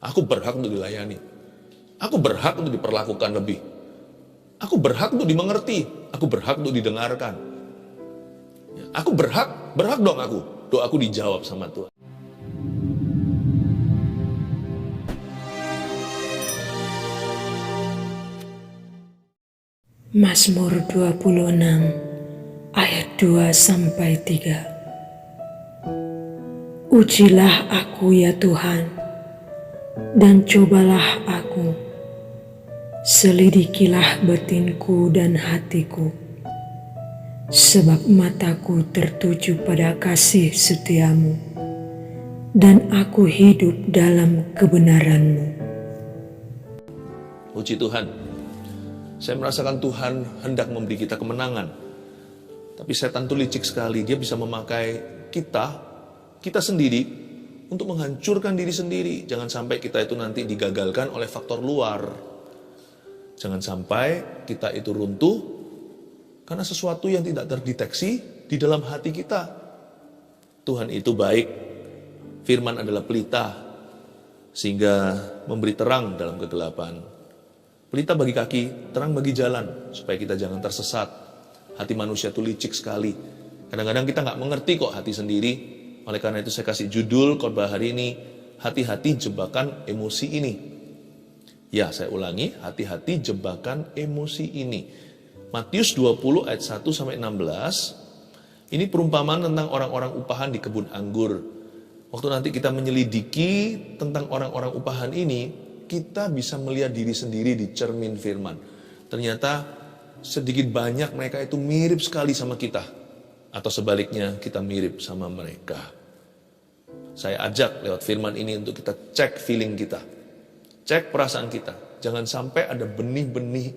Aku berhak untuk dilayani. Aku berhak untuk diperlakukan lebih. Aku berhak untuk dimengerti. Aku berhak untuk didengarkan. Aku berhak dong aku. Doaku dijawab sama Tuhan. Mazmur 26 ayat 2-3. Ujilah aku ya Tuhan, dan cobalah aku. Selidikilah batinku dan hatiku, sebab mataku tertuju pada kasih setiamu, dan aku hidup dalam kebenaran-Mu. Puji Tuhan. Saya merasakan Tuhan hendak memberi kita kemenangan. Tapi setan itu licik sekali. Dia bisa memakai kita sendiri untuk menghancurkan diri sendiri. Jangan sampai kita itu nanti digagalkan oleh faktor luar. Jangan sampai kita itu runtuh karena sesuatu yang tidak terdeteksi di dalam hati kita. Tuhan itu baik. Firman adalah pelita sehingga memberi terang dalam kegelapan. Pelita bagi kaki, terang bagi jalan, supaya kita jangan tersesat. Hati manusia itu licik sekali. Kadang-kadang kita nggak mengerti kok hati sendiri. Oleh karena itu saya kasih judul khotbah hari ini, hati-hati jebakan emosi ini. Ya, saya ulangi, hati-hati jebakan emosi ini. Matius 20 ayat 1-16, ini perumpamaan tentang orang-orang upahan di kebun anggur. Waktu nanti kita menyelidiki tentang orang-orang upahan ini, kita bisa melihat diri sendiri di cermin firman. Ternyata sedikit banyak mereka itu mirip sekali sama kita. Atau sebaliknya kita mirip sama mereka. Saya ajak lewat firman ini untuk kita cek feeling kita. Cek perasaan kita. Jangan sampai ada benih-benih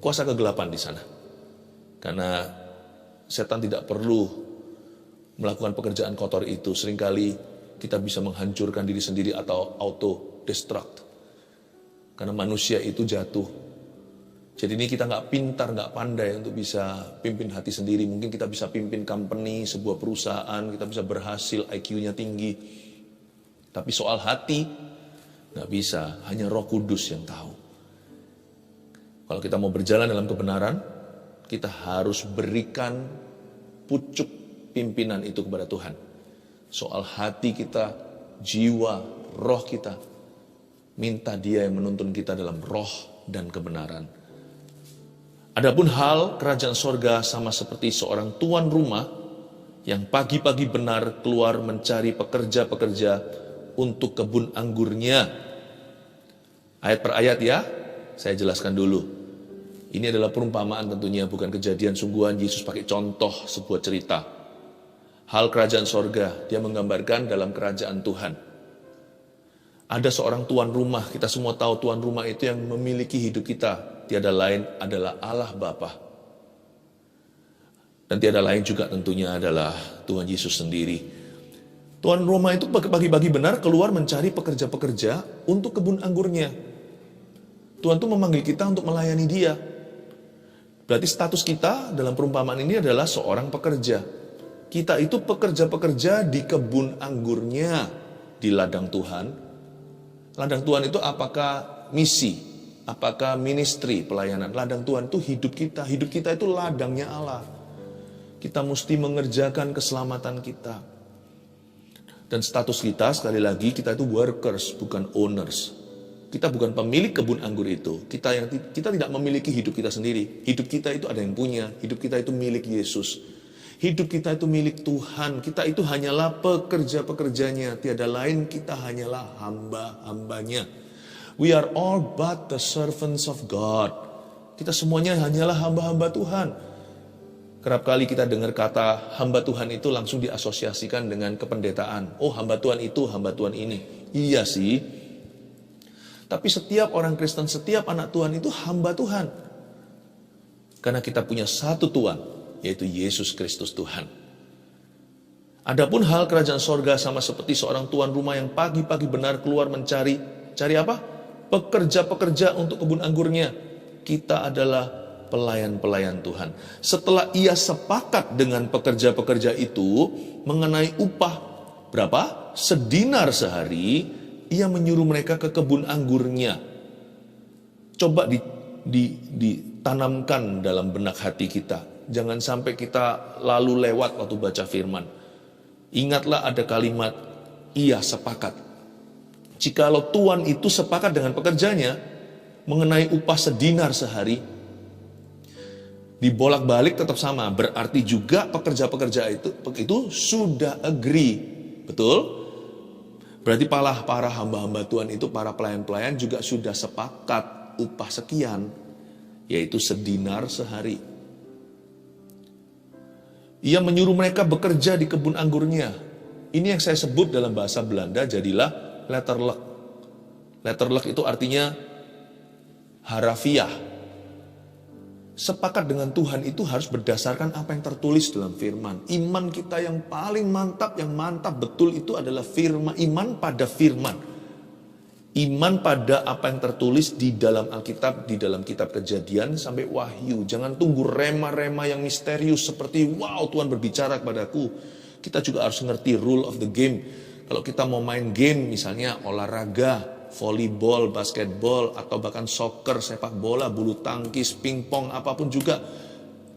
kuasa kegelapan di sana. Karena setan tidak perlu melakukan pekerjaan kotor itu. Seringkali kita bisa menghancurkan diri sendiri atau auto-destruct. Karena manusia itu jatuh. Jadi ini kita nggak pintar, nggak pandai untuk bisa pimpin hati sendiri. Mungkin kita bisa pimpin company, sebuah perusahaan, kita bisa berhasil, IQ-nya tinggi. Tapi soal hati, nggak bisa. Hanya Roh Kudus yang tahu. Kalau kita mau berjalan dalam kebenaran, kita harus berikan pucuk pimpinan itu kepada Tuhan. Soal hati kita, jiwa, roh kita, minta Dia yang menuntun kita dalam roh dan kebenaran. Adapun hal kerajaan sorga sama seperti seorang tuan rumah yang pagi-pagi benar keluar mencari pekerja-pekerja untuk kebun anggurnya. Ayat per ayat ya, saya jelaskan dulu. Ini adalah perumpamaan tentunya, bukan kejadian sungguhan. Yesus pakai contoh sebuah cerita. Hal kerajaan sorga, dia menggambarkan dalam kerajaan Tuhan. Ada seorang tuan rumah, kita semua tahu tuan rumah itu yang memiliki hidup kita. Tiada lain adalah Allah Bapa. Dan tiada lain juga tentunya adalah Tuhan Yesus sendiri. Tuan rumah itu pagi-pagi benar keluar mencari pekerja-pekerja untuk kebun anggurnya. Tuhan itu memanggil kita untuk melayani Dia. Berarti status kita dalam perumpamaan ini adalah seorang pekerja. Kita itu pekerja-pekerja di kebun anggurnya, di ladang Tuhan. Ladang Tuhan itu apakah misi, apakah ministry, pelayanan. Ladang Tuhan itu hidup kita itu ladangnya Allah. Kita mesti mengerjakan keselamatan kita. Dan status kita, sekali lagi, kita itu workers, bukan owners. Kita bukan pemilik kebun anggur itu. Kita tidak memiliki hidup kita sendiri. Hidup kita itu ada yang punya, hidup kita itu milik Yesus. Hidup kita itu milik Tuhan. Kita itu hanyalah pekerja-pekerjanya. Tiada lain, kita hanyalah hamba-hambanya. We are all but the servants of God. Kita semuanya hanyalah hamba-hamba Tuhan. Kerap kali kita dengar kata hamba Tuhan itu langsung diasosiasikan dengan kependetaan. Oh, hamba Tuhan itu, hamba Tuhan ini. Iya sih. Tapi setiap orang Kristen, setiap anak Tuhan itu hamba Tuhan. Karena kita punya satu Tuhan, yaitu Yesus Kristus Tuhan. Adapun hal kerajaan sorga sama seperti seorang tuan rumah yang pagi-pagi benar keluar cari apa? Pekerja-pekerja untuk kebun anggurnya. Kita adalah pelayan-pelayan Tuhan. Setelah ia sepakat dengan pekerja-pekerja itu mengenai upah berapa? Sedinar sehari, Ia menyuruh mereka ke kebun anggurnya. Coba ditanamkan dalam benak hati kita. Jangan sampai kita lalu lewat waktu baca firman. Ingatlah ada kalimat, ia sepakat. Jikalau Tuhan itu sepakat dengan pekerjanya mengenai upah sedinar sehari, dibolak-balik tetap sama. Berarti juga pekerja-pekerja itu sudah agree. Betul? Berarti para hamba-hamba Tuhan itu, para pelayan-pelayan juga sudah sepakat upah sekian, yaitu sedinar sehari. Ia menyuruh mereka bekerja di kebun anggurnya. Ini yang saya sebut dalam bahasa Belanda jadilah letterlijk. Letterlijk itu artinya harafiah. Sepakat dengan Tuhan itu harus berdasarkan apa yang tertulis dalam firman. Iman kita yang paling mantap, yang mantap betul itu adalah firman. Iman pada firman. Iman pada apa yang tertulis di dalam Alkitab, di dalam kitab Kejadian sampai Wahyu. Jangan tunggu rema-rema yang misterius seperti wow Tuhan berbicara kepadaku. Kita juga harus ngerti rule of the game. Kalau kita mau main game misalnya olahraga, volleyball, basketball, atau bahkan soccer, sepak bola, bulu tangkis, pingpong, apapun juga.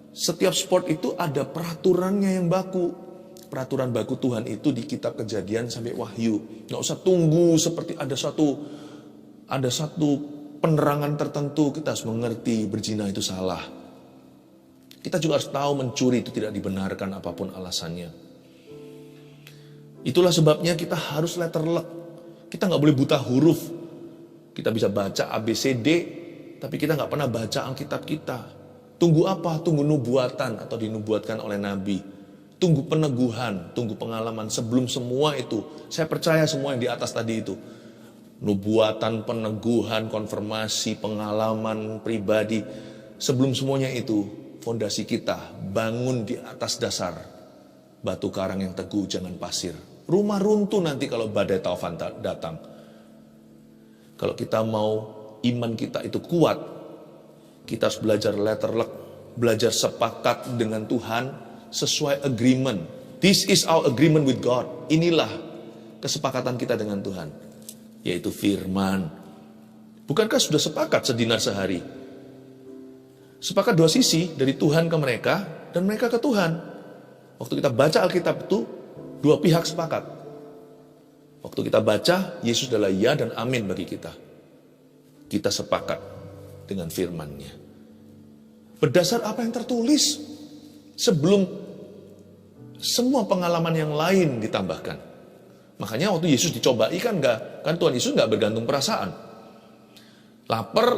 Setiap sport itu ada peraturannya yang baku. Peraturan baku Tuhan itu di kitab Kejadian sampai Wahyu. Nggak usah tunggu seperti ada satu penerangan tertentu. Kita harus mengerti berzina itu salah. Kita juga harus tahu mencuri itu tidak dibenarkan apapun alasannya. Itulah sebabnya kita harus letterlek. Kita nggak boleh buta huruf. Kita bisa baca ABCD, tapi kita nggak pernah baca Alkitab kita. Tunggu apa? Tunggu nubuatan atau dinubuatkan oleh Nabi. Tunggu peneguhan, tunggu pengalaman. Sebelum semua itu, saya percaya semua yang di atas tadi itu. Nubuatan, peneguhan, konfirmasi, pengalaman pribadi. Sebelum semuanya itu, fondasi kita bangun di atas dasar batu karang yang teguh, jangan pasir. Rumah runtuh nanti kalau badai taufan datang. Kalau kita mau iman kita itu kuat, kita harus belajar letterlek, belajar sepakat dengan Tuhan sesuai agreement. This is our agreement with God. Inilah kesepakatan kita dengan Tuhan, yaitu firman. Bukankah sudah sepakat sedinar sehari? Sepakat dua sisi, dari Tuhan ke mereka dan mereka ke Tuhan. Waktu kita baca Alkitab itu dua pihak sepakat. Waktu kita baca, Yesus adalah ya dan amin bagi kita. Kita sepakat dengan firman-Nya. Berdasar apa yang tertulis. Sebelum semua pengalaman yang lain ditambahkan. Makanya waktu Yesus dicobai kan Tuhan Yesus nggak bergantung perasaan. Lapar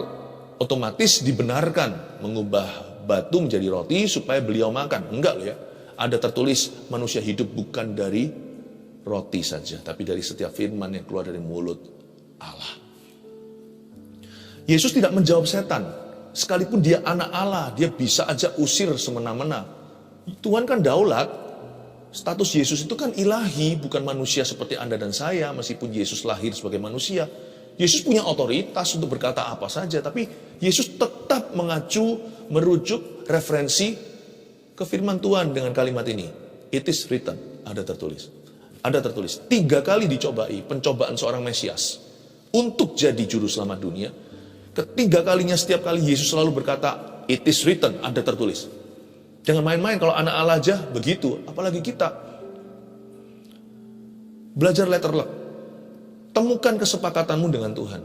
otomatis dibenarkan mengubah batu menjadi roti supaya beliau makan. Enggak loh ya. Ada tertulis manusia hidup bukan dari roti saja, tapi dari setiap firman yang keluar dari mulut Allah. Yesus tidak menjawab setan. Sekalipun dia anak Allah, dia bisa aja usir semena-mena. Tuhan kan daulat. Status Yesus itu kan ilahi, bukan manusia seperti Anda dan saya, meskipun Yesus lahir sebagai manusia. Yesus punya otoritas untuk berkata apa saja, tapi Yesus tetap merujuk referensi ke firman Tuhan dengan kalimat ini. It is written, ada tertulis. Ada tertulis. 3 kali dicobai pencobaan seorang Mesias untuk jadi juru selamat dunia. Ketiga kalinya setiap kali Yesus selalu berkata, it is written, ada tertulis. Jangan main-main, kalau anak Allah aja begitu, apalagi kita. Belajar letterlek. Temukan kesepakatanmu dengan Tuhan.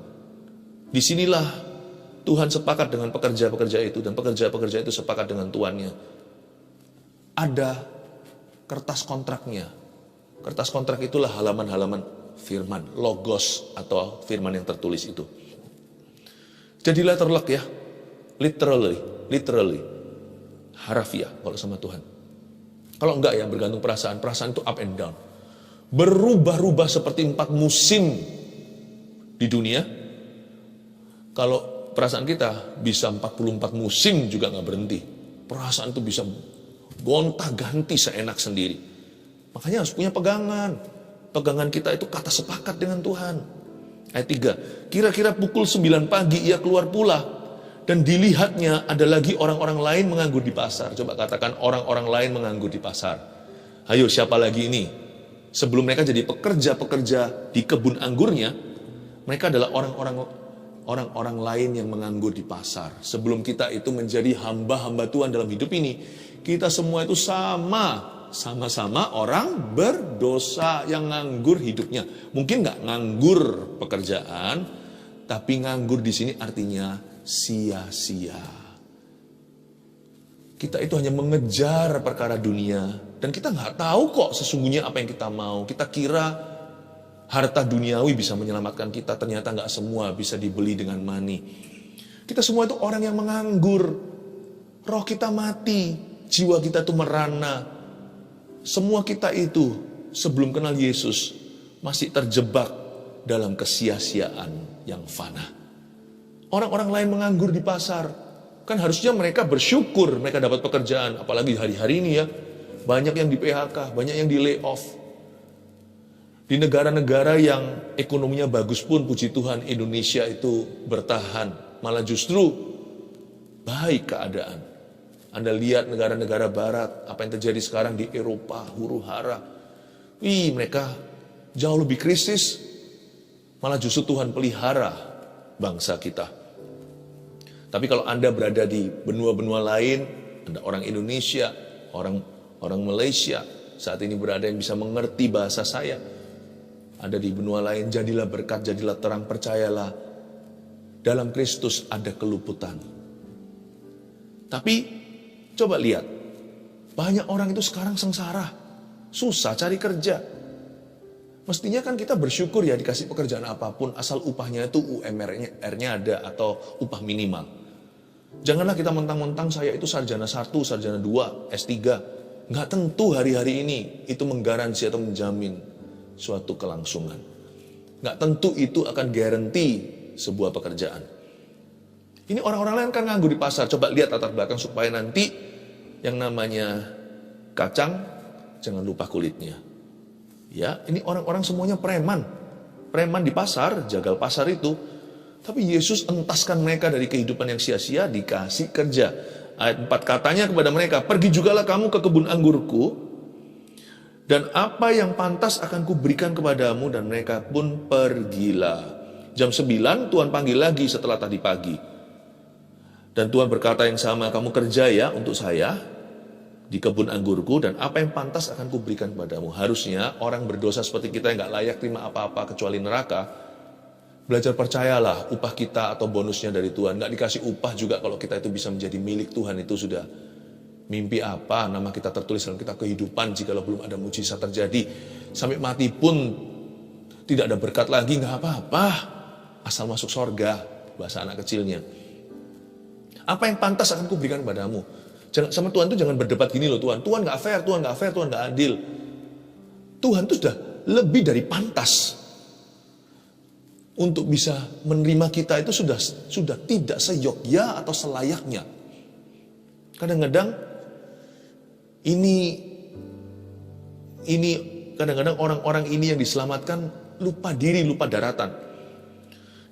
Disinilah Tuhan sepakat dengan pekerja-pekerja itu, dan pekerja-pekerja itu sepakat dengan tuannya. Ada kertas kontraknya. Kertas kontrak itulah halaman-halaman firman, logos atau firman yang tertulis itu. Jadi letterlek ya, literally, harafiah kalau sama Tuhan. Kalau enggak ya bergantung perasaan itu up and down. Berubah-ubah seperti 4 musim di dunia. Kalau perasaan kita bisa 44 musim juga nggak berhenti. Perasaan itu bisa gonta-ganti seenak sendiri. Makanya harus punya pegangan. Pegangan kita itu kata sepakat dengan Tuhan. Ayat 3. Kira-kira pukul 9 pagi ia keluar pula. Dan dilihatnya ada lagi orang-orang lain menganggur di pasar. Coba katakan orang-orang lain menganggur di pasar. Ayo siapa lagi ini? Sebelum mereka jadi pekerja-pekerja di kebun anggurnya, Mereka adalah orang-orang lain yang menganggur di pasar. Sebelum kita itu menjadi hamba-hamba Tuhan dalam hidup ini, kita semua itu sama-sama orang berdosa yang nganggur hidupnya. Mungkin nggak nganggur pekerjaan, tapi nganggur di sini artinya sia-sia. Kita itu hanya mengejar perkara dunia, dan kita nggak tahu kok sesungguhnya apa yang kita mau. Kita kira harta duniawi bisa menyelamatkan kita, ternyata nggak semua bisa dibeli dengan money. Kita semua itu orang yang menganggur. Roh kita mati, jiwa kita itu merana. Semua kita itu sebelum kenal Yesus masih terjebak dalam kesia-siaan yang fana. Orang-orang lain menganggur di pasar. Kan harusnya mereka bersyukur mereka dapat pekerjaan. Apalagi hari-hari ini ya, banyak yang di PHK, banyak yang di layoff. Di negara-negara yang ekonominya bagus pun, puji Tuhan, Indonesia itu bertahan. Malah justru baik keadaan. Anda lihat negara-negara barat, apa yang terjadi sekarang di Eropa, huru-hara. Mereka jauh lebih krisis. Malah justru Tuhan pelihara bangsa kita. Tapi kalau Anda berada di benua-benua lain, Anda orang Indonesia, orang Malaysia, saat ini berada yang bisa mengerti bahasa saya. Ada di benua lain, jadilah berkat, jadilah terang, percayalah. Dalam Kristus ada keluputan. Tapi coba lihat, banyak orang itu sekarang sengsara, susah cari kerja. Mestinya kan kita bersyukur ya dikasih pekerjaan apapun, asal upahnya itu UMR-nya ada atau upah minimal. Janganlah kita mentang-mentang saya itu sarjana 1, sarjana 2, S3. Nggak tentu hari-hari ini itu menggaransi atau menjamin suatu kelangsungan. Nggak tentu itu akan garanti sebuah pekerjaan. Ini orang-orang lain kan nganggur di pasar. Coba lihat latar belakang supaya nanti yang namanya kacang jangan lupa kulitnya. Ya, ini orang-orang semuanya preman. Preman di pasar, jagal pasar itu. Tapi Yesus entaskan mereka dari kehidupan yang sia-sia, dikasih kerja. Ayat 4 katanya kepada mereka, pergi jugalah kamu ke kebun anggurku, dan apa yang pantas akan kuberikan kepadamu, dan mereka pun pergilah. Jam 9 Tuhan panggil lagi setelah tadi pagi. Dan Tuhan berkata yang sama, kamu kerja ya untuk saya di kebun anggurku, dan apa yang pantas akan kuberikan kepadamu. Harusnya orang berdosa seperti kita yang gak layak terima apa-apa kecuali neraka, belajar percayalah upah kita atau bonusnya dari Tuhan. Gak dikasih upah juga kalau kita itu bisa menjadi milik Tuhan, itu sudah mimpi apa, nama kita tertulis dalam kitab kehidupan jikalau belum ada mujizat terjadi. Sampai mati pun tidak ada berkat lagi, gak apa-apa. Asal masuk sorga, bahasa anak kecilnya. Apa yang pantas akan kuberikan padamu. Sama Tuhan itu jangan berdebat gini loh, Tuhan gak fair, Tuhan gak fair, Tuhan gak adil. Tuhan itu sudah lebih dari pantas. Untuk bisa menerima kita itu sudah tidak seyogya atau selayaknya. Kadang-kadang ini kadang-kadang orang-orang ini yang diselamatkan lupa diri, lupa daratan.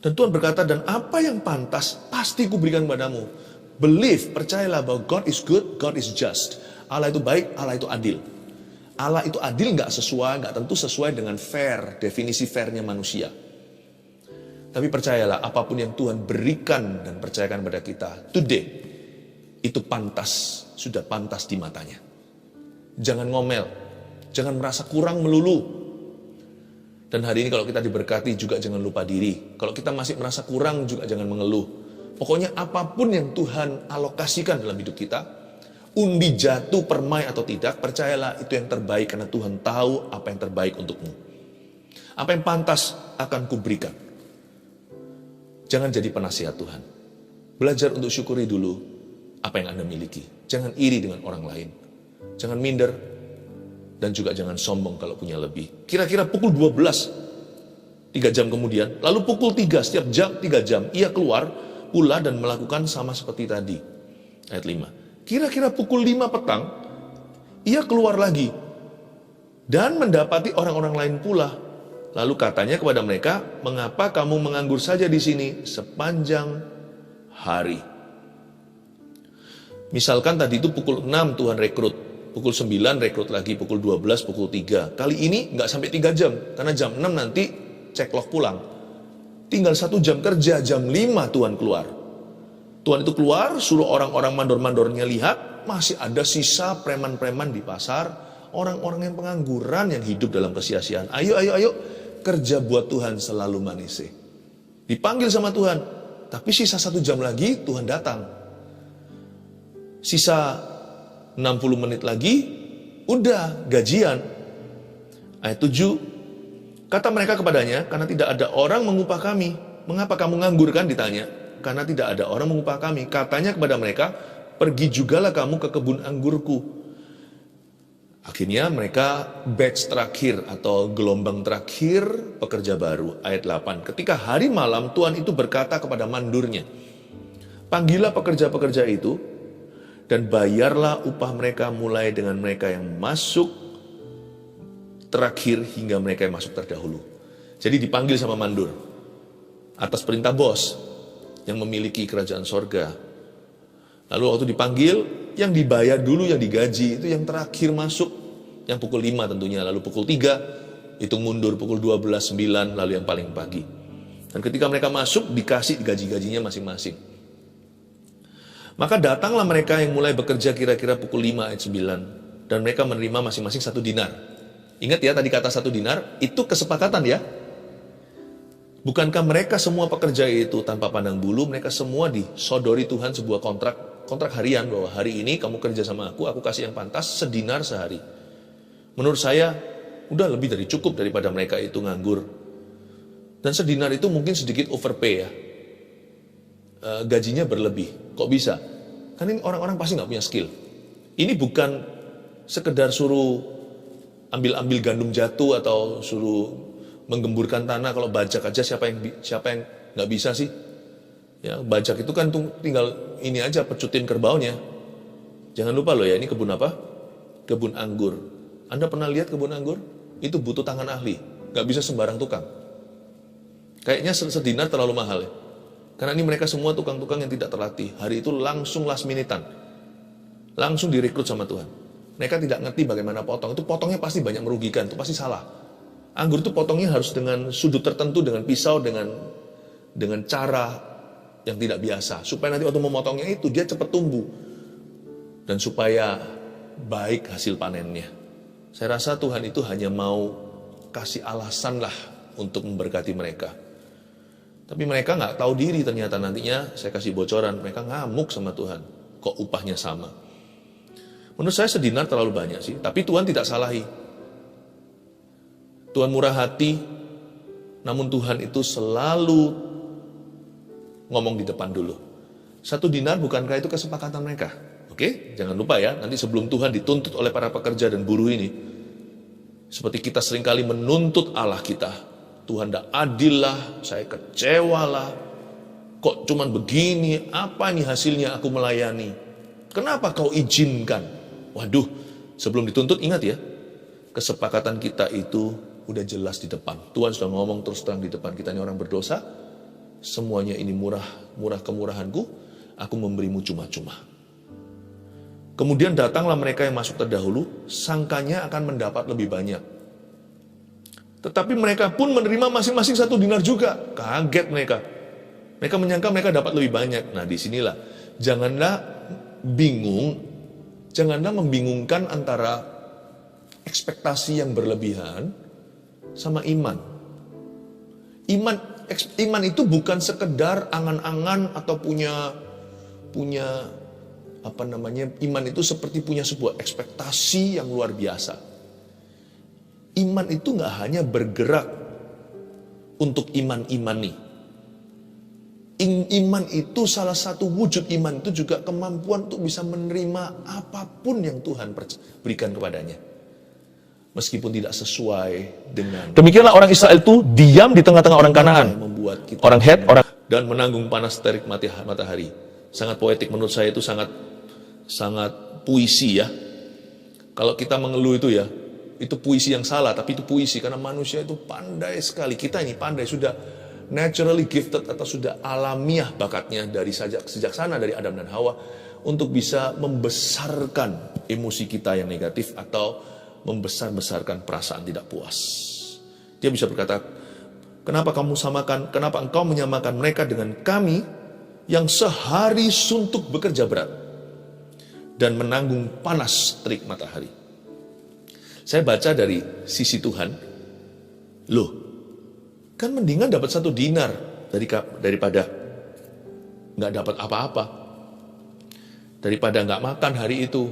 Dan Tuhan berkata, dan apa yang pantas pasti kuberikan padamu. Believe, percayalah bahwa God is good, God is just. Allah itu baik, Allah itu adil. Allah itu adil gak tentu sesuai dengan fair, definisi fairnya manusia. Tapi percayalah, apapun yang Tuhan berikan dan percayakan pada kita today, itu pantas, sudah pantas di matanya. Jangan ngomel, jangan merasa kurang melulu. Dan hari ini kalau kita diberkati juga jangan lupa diri. Kalau kita masih merasa kurang juga jangan mengeluh. Pokoknya apapun yang Tuhan alokasikan dalam hidup kita, undi jatuh, permai atau tidak, percayalah itu yang terbaik karena Tuhan tahu apa yang terbaik untukmu. Apa yang pantas akan kuberikan. Jangan jadi penasihat Tuhan. Belajar untuk syukuri dulu apa yang Anda miliki. Jangan iri dengan orang lain. Jangan minder. Dan juga jangan sombong kalau punya lebih. Kira-kira pukul 12, 3 jam kemudian, lalu pukul 3, setiap jam 3 jam, ia keluar pula dan melakukan sama seperti tadi. Ayat 5. Kira-kira pukul 5 petang, ia keluar lagi dan mendapati orang-orang lain pula. Lalu katanya kepada mereka, mengapa kamu menganggur saja di sini sepanjang hari? Misalkan tadi itu pukul 6 Tuhan rekrut, pukul 9 rekrut lagi, pukul 12, pukul 3. Kali ini nggak sampai 3 jam, karena jam 6 nanti cek log pulang. tinggal 1 jam kerja, jam 5 Tuhan keluar. Tuhan itu keluar, suruh orang-orang mandor-mandornya lihat, masih ada sisa preman-preman di pasar, orang-orang yang pengangguran yang hidup dalam kesia-siaan. Ayo, kerja buat Tuhan selalu manise. Dipanggil sama Tuhan, tapi sisa 1 jam lagi Tuhan datang. Sisa 60 menit lagi, udah gajian. Ayat 7, kata mereka kepadanya, karena tidak ada orang mengupah kami. Mengapa kamu nganggur kan, ditanya. Karena tidak ada orang mengupah kami. Katanya kepada mereka, pergi jugalah kamu ke kebun anggurku. Akhirnya mereka batch terakhir atau gelombang terakhir pekerja baru. Ayat 8, ketika hari malam Tuhan itu berkata kepada mandurnya, panggillah pekerja-pekerja itu dan bayarlah upah mereka mulai dengan mereka yang masuk terakhir hingga mereka yang masuk terdahulu. Jadi dipanggil sama mandur atas perintah bos yang memiliki kerajaan sorga. Lalu waktu dipanggil, yang dibayar dulu, yang digaji itu yang terakhir masuk, yang pukul 5 tentunya. Lalu pukul 3 hitung mundur, pukul 12, 9, lalu yang paling pagi. Dan ketika mereka masuk, dikasih gaji-gajinya masing-masing. Maka datanglah mereka yang mulai bekerja kira-kira pukul 5 ayat 9, dan mereka menerima masing-masing 1 dinar. Ingat ya, tadi kata 1 dinar, itu kesepakatan ya. Bukankah mereka semua pekerja itu tanpa pandang bulu, mereka semua disodori Tuhan sebuah kontrak harian, bahwa hari ini kamu kerja sama aku kasih yang pantas, sedinar sehari. Menurut saya, udah lebih dari cukup daripada mereka itu nganggur. Dan sedinar itu mungkin sedikit overpay ya. Gajinya berlebih. Kok bisa? Kan ini orang-orang pasti nggak punya skill. Ini bukan sekedar suruh ambil gandum jatuh atau suruh menggemburkan tanah. Kalau bajak aja siapa yang nggak bisa sih? Ya, bajak itu kan tinggal ini aja, pecutin kerbaunya. Jangan lupa loh ya, ini kebun apa? Kebun anggur. Anda pernah lihat kebun anggur? Itu butuh tangan ahli, nggak bisa sembarang tukang. Kayaknya sedinar terlalu mahal ya. Karena ini mereka semua tukang-tukang yang tidak terlatih. Hari itu langsung last minutean. Langsung direkrut sama Tuhan. Mereka tidak ngerti bagaimana potong. Itu potongnya pasti banyak merugikan, itu pasti salah. Anggur itu potongnya harus dengan sudut tertentu, dengan pisau, dengan cara yang tidak biasa. Supaya nanti waktu memotongnya itu, dia cepat tumbuh. Dan supaya baik hasil panennya. Saya rasa Tuhan itu hanya mau kasih alasan lah untuk memberkati mereka. Tapi mereka nggak tahu diri, ternyata nantinya saya kasih bocoran, mereka ngamuk sama Tuhan. Kok upahnya sama? Menurut saya sedinar terlalu banyak sih, tapi Tuhan tidak salahi. Tuhan murah hati, namun Tuhan itu selalu ngomong di depan dulu. 1 dinar bukankah itu kesepakatan mereka? Oke, jangan lupa ya, nanti sebelum Tuhan dituntut oleh para pekerja dan buruh ini, seperti kita seringkali menuntut Allah kita, Tuhan tidak adil lah, saya kecewa lah, kok cuman begini, apa nih hasilnya aku melayani? Kenapa kau izinkan? Waduh, sebelum dituntut ingat ya, kesepakatan kita itu udah jelas di depan. Tuhan sudah ngomong terus terang di depan kita, ini orang berdosa, semuanya ini murah kemurahanku, aku memberimu cuma-cuma. Kemudian datanglah mereka yang masuk terdahulu, sangkanya akan mendapat lebih banyak. Tetapi mereka pun menerima masing-masing 1 dinar juga. Kaget mereka. Mereka menyangka mereka dapat lebih banyak. Nah, disinilah, janganlah membingungkan antara ekspektasi yang berlebihan sama iman. Iman itu bukan sekedar angan-angan atau punya iman itu seperti punya sebuah ekspektasi yang luar biasa. Iman itu nggak hanya bergerak untuk imani. Iman itu salah satu wujud iman itu juga kemampuan untuk bisa menerima apapun yang Tuhan berikan kepadanya. Meskipun tidak sesuai dengan... Demikianlah orang Israel itu diam di tengah-tengah orang Kanaan. Orang Het, dan menanggung panas terik matahari. Sangat poetik menurut saya, itu sangat puisi ya. Kalau kita mengeluh itu ya, itu puisi yang salah, tapi itu puisi. Karena manusia itu pandai sekali. Kita ini pandai, sudah naturally gifted atau sudah alamiah bakatnya dari sejak sana dari Adam dan Hawa untuk bisa membesarkan emosi kita yang negatif atau membesar-besarkan perasaan tidak puas. Dia bisa berkata, Kenapa engkau menyamakan mereka dengan kami yang sehari suntuk bekerja berat dan menanggung panas terik matahari? Saya baca dari sisi Tuhan, loh, kan mendingan dapat 1 dinar daripada nggak dapat apa-apa. Daripada nggak makan hari itu,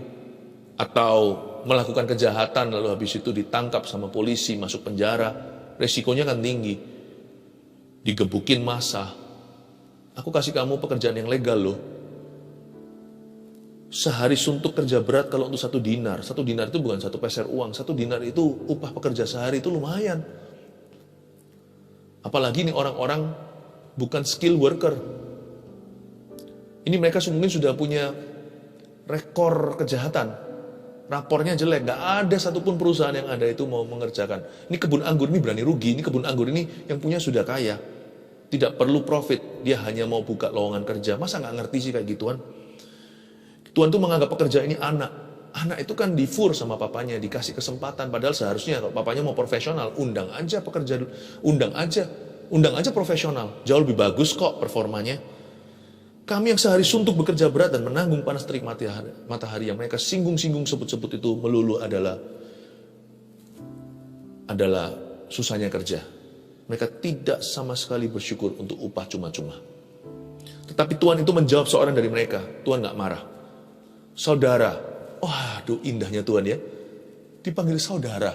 atau melakukan kejahatan lalu habis itu ditangkap sama polisi, masuk penjara, resikonya kan tinggi. Digebukin massa. Aku kasih kamu pekerjaan yang legal loh. Sehari suntuk kerja berat kalau untuk 1 dinar. 1 dinar itu bukan 1 peser uang. 1 dinar itu upah pekerja sehari itu lumayan. Apalagi ini orang-orang bukan skill worker. Ini mereka mungkin sudah punya rekor kejahatan. Rapornya jelek. Gak ada satupun perusahaan yang ada itu mau mengerjakan. Ini kebun anggur ini berani rugi. Ini kebun anggur ini yang punya sudah kaya. Tidak perlu profit. Dia hanya mau buka lowongan kerja. Masa gak ngerti sih kayak gituan? Tuhan tuh menganggap pekerja ini anak. Anak itu kan difur sama papanya, dikasih kesempatan. Padahal seharusnya kalau papanya mau profesional, undang aja pekerja, undang aja profesional. Jauh lebih bagus kok performanya. Kami yang sehari suntuk bekerja berat dan menanggung panas terik matahari yang mereka singgung-singgung sebut-sebut itu melulu adalah susahnya kerja. Mereka tidak sama sekali bersyukur untuk upah cuma-cuma. Tetapi Tuhan itu menjawab seorang dari mereka. Tuhan gak marah. Saudara. Waduh, indahnya Tuhan ya. Dipanggil saudara.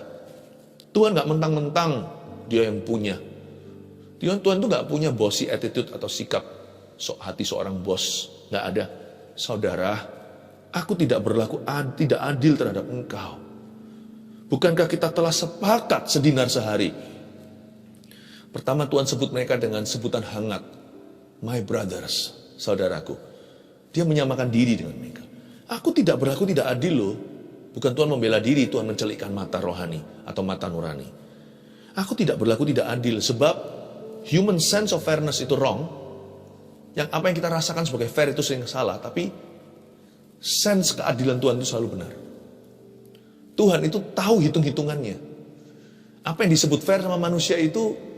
Tuhan gak mentang-mentang dia yang punya. Tuhan tuh gak punya bossy attitude atau sikap hati seorang bos. Gak ada. Saudara, aku tidak berlaku tidak adil terhadap engkau. Bukankah kita telah sepakat sedinar sehari? Pertama Tuhan sebut mereka dengan sebutan hangat. My brothers, saudaraku. Dia menyamakan diri dengan mereka. Aku tidak berlaku tidak adil loh. Bukan Tuhan membela diri, Tuhan mencelikkan mata rohani atau mata nurani. Aku tidak berlaku tidak adil sebab human sense of fairness itu wrong. Yang apa yang kita rasakan sebagai fair itu sering salah, tapi sense keadilan Tuhan itu selalu benar. Tuhan itu tahu hitung-hitungannya. Apa yang disebut fair sama manusia itu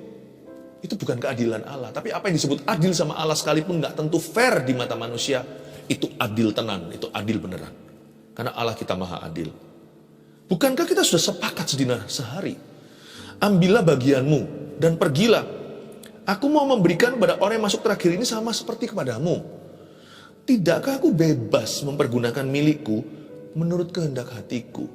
bukan keadilan Allah. Tapi apa yang disebut adil sama Allah sekalipun gak tentu fair di mata manusia, itu adil tenan, itu adil beneran. Karena Allah kita maha adil. Bukankah kita sudah sepakat sedinar sehari? Ambillah bagianmu dan pergilah. Aku mau memberikan kepada orang yang masuk terakhir ini sama seperti kepadamu. Tidakkah aku bebas mempergunakan milikku menurut kehendak hatiku?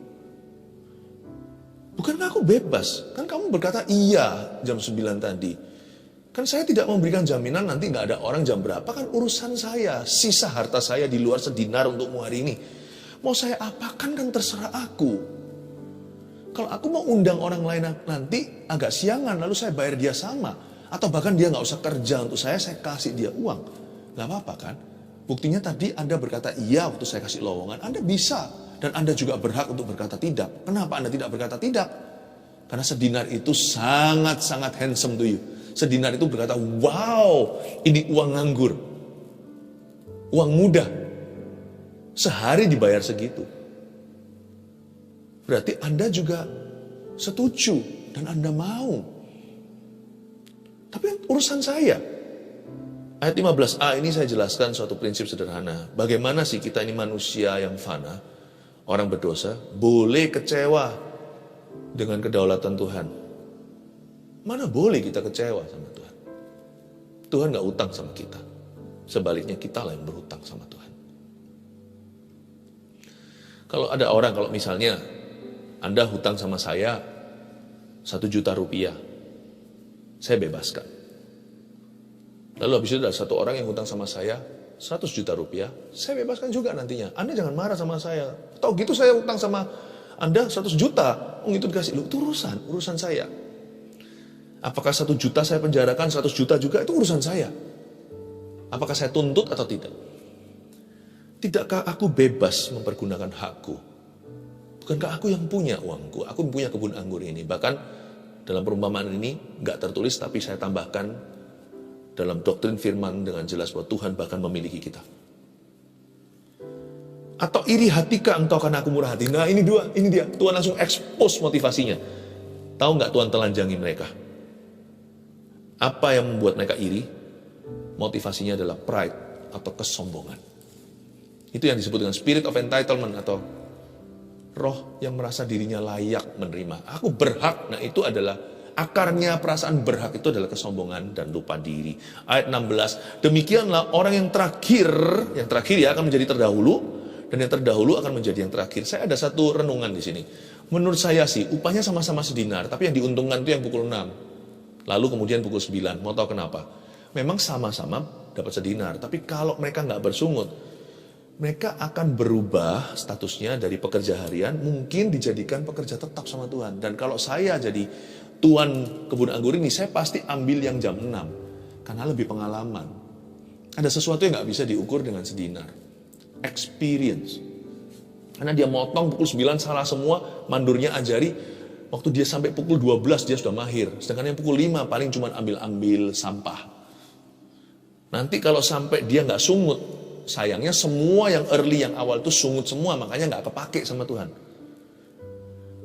Bukankah aku bebas? Kan kamu berkata iya jam 9 tadi. Kan saya tidak memberikan jaminan nanti gak ada orang jam berapa. Kan urusan saya. Sisa harta saya di luar sedinar untukmu hari ini. Mau saya apakan kan terserah aku. Kalau aku mau undang orang lain nanti agak siangan lalu saya bayar dia sama. Atau bahkan dia gak usah kerja untuk saya kasih dia uang. Gak apa-apa kan? Buktinya tadi Anda berkata iya waktu saya kasih lowongan. Anda bisa. Dan Anda juga berhak untuk berkata tidak. Kenapa Anda tidak berkata tidak? Karena sedinar itu sangat-sangat handsome to you. Sedinar itu berkata, wow, ini uang nganggur. Uang muda. Sehari dibayar segitu. Berarti Anda juga setuju dan Anda mau. Tapi urusan saya. Ayat 15a ini saya jelaskan suatu prinsip sederhana. Bagaimana sih kita ini manusia yang fana, orang berdosa, boleh kecewa dengan kedaulatan Tuhan. Mana boleh kita kecewa sama Tuhan. Tuhan gak utang sama kita. Sebaliknya kita lah yang berutang sama Tuhan. Kalau ada orang, kalau misalnya Anda hutang sama saya 1 juta rupiah, saya bebaskan. Lalu habis itu ada satu orang yang hutang sama saya 100 juta rupiah, saya bebaskan juga nantinya. Anda jangan marah sama saya. Tahu gitu saya hutang sama Anda 100 juta, itu dikasih. Loh, itu urusan saya. Apakah 1 juta saya penjarakan, 100 juta juga, itu urusan saya. Apakah saya tuntut atau tidak? Tidakkah aku bebas mempergunakan hakku? Bukankah aku yang punya uangku? Aku punya kebun anggur ini. Bahkan dalam perumpamaan ini gak tertulis, tapi saya tambahkan dalam doktrin firman dengan jelas bahwa Tuhan bahkan memiliki kita. Atau iri hatikah engkau karena aku murah hati? Nah ini dia. Tuhan langsung expose motivasinya. Tahu gak Tuhan telanjangi mereka? Apa yang membuat mereka iri? Motivasinya adalah pride atau kesombongan. Itu yang disebut dengan spirit of entitlement atau roh yang merasa dirinya layak menerima. Aku berhak. Nah, itu adalah akarnya perasaan berhak itu adalah kesombongan dan lupa diri. Ayat 16, demikianlah orang yang terakhir ya akan menjadi terdahulu, dan yang terdahulu akan menjadi yang terakhir. Saya ada satu renungan di sini. Menurut saya sih, upahnya sama-sama sedinar, tapi yang diuntungkan itu yang pukul 6. Lalu kemudian pukul 9. Mau tahu kenapa? Memang sama-sama dapat sedinar, tapi kalau mereka nggak bersungut, mereka akan berubah statusnya dari pekerja harian, mungkin dijadikan pekerja tetap sama Tuhan. Dan kalau saya jadi tuan kebun anggur ini, saya pasti ambil yang jam 6, karena lebih pengalaman. Ada sesuatu yang nggak bisa diukur dengan sedinar. Experience. Karena dia motong pukul 9 salah semua, mandurnya ajari, waktu dia sampai pukul 12 dia sudah mahir. Sedangkan yang pukul 5 paling cuma ambil-ambil sampah. Nanti kalau sampai dia nggak sungut, sayangnya semua yang early, yang awal itu sungut semua, makanya nggak kepake sama Tuhan.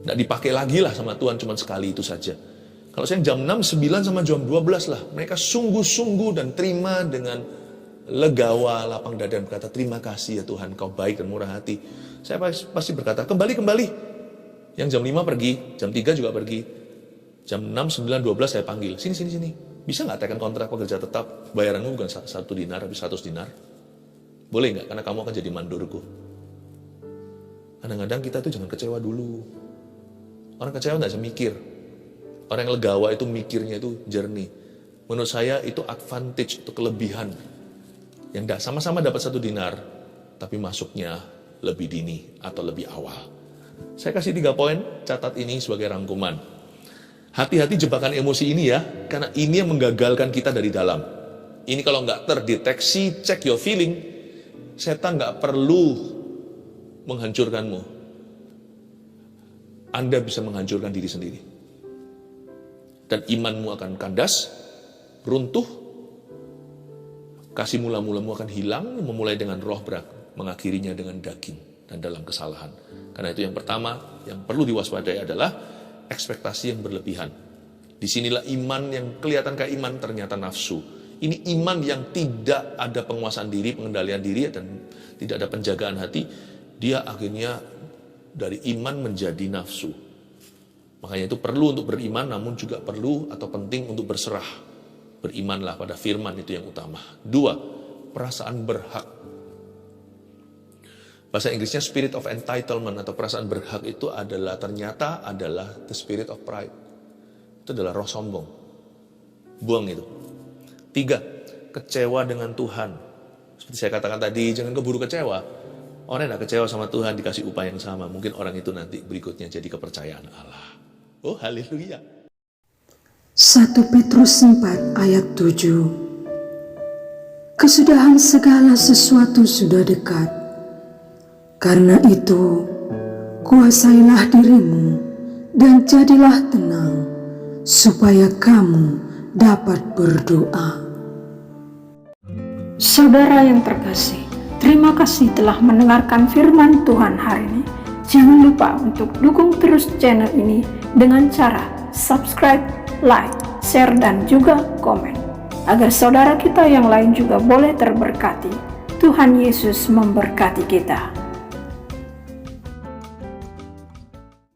Nggak dipakai lagi lah sama Tuhan, cuma sekali itu saja. Kalau saya jam 6, 9 sama jam 12 lah, mereka sungguh-sungguh dan terima dengan legawa, lapang dada, dan berkata, terima kasih ya Tuhan, kau baik dan murah hati. Saya pasti berkata, kembali. Yang jam 5 pergi, jam 3 juga pergi. Jam 6, 9, 12 saya panggil, sini. Bisa nggak tekan kontrak pekerja tetap, bayaranmu bukan 1 dinar, tapi 100 dinar? Boleh nggak? Karena kamu akan jadi mandorku. Kadang-kadang kita tuh jangan kecewa dulu. Orang kecewa nggak bisa mikir. Orang yang legawa itu mikirnya itu jernih. Menurut saya itu advantage, itu kelebihan. Yang sama-sama dapat 1 dinar, tapi masuknya lebih dini atau lebih awal. Saya kasih 3 poin, catat ini sebagai rangkuman. Hati-hati jebakan emosi ini ya, karena ini yang menggagalkan kita dari dalam. Ini kalau nggak terdeteksi, check your feeling, setan nggak perlu menghancurkanmu. Anda bisa menghancurkan diri sendiri. Dan imanmu akan kandas, runtuh, kasih mula-mulamu akan hilang, memulai dengan roh berat, mengakhirinya dengan daging dan dalam kesalahan. Karena itu yang pertama, yang perlu diwaspadai adalah ekspektasi yang berlebihan. Disinilah iman yang kelihatan kayak iman ternyata nafsu. Ini iman yang tidak ada penguasaan diri, pengendalian diri, dan tidak ada penjagaan hati. Dia akhirnya dari iman menjadi nafsu. Makanya itu perlu untuk beriman, namun juga perlu atau penting untuk berserah. Berimanlah pada firman, itu yang utama. 2, perasaan berhak. Bahasa Inggrisnya spirit of entitlement atau perasaan berhak itu ternyata adalah the spirit of pride. Itu adalah roh sombong. Buang itu. 3, kecewa dengan Tuhan. Seperti saya katakan tadi, jangan keburu kecewa. Orang yang tidak kecewa sama Tuhan dikasih upah yang sama. Mungkin orang itu nanti berikutnya jadi kepercayaan Allah. Oh, haleluya. 1 Petrus 4 ayat 7. Kesudahan segala sesuatu sudah dekat. Karena itu, kuasailah dirimu dan jadilah tenang, supaya kamu dapat berdoa. Saudara yang terkasih, terima kasih telah mendengarkan firman Tuhan hari ini. Jangan lupa untuk dukung terus channel ini dengan cara subscribe, like, share, dan juga komen. Agar saudara kita yang lain juga boleh terberkati. Tuhan Yesus memberkati kita.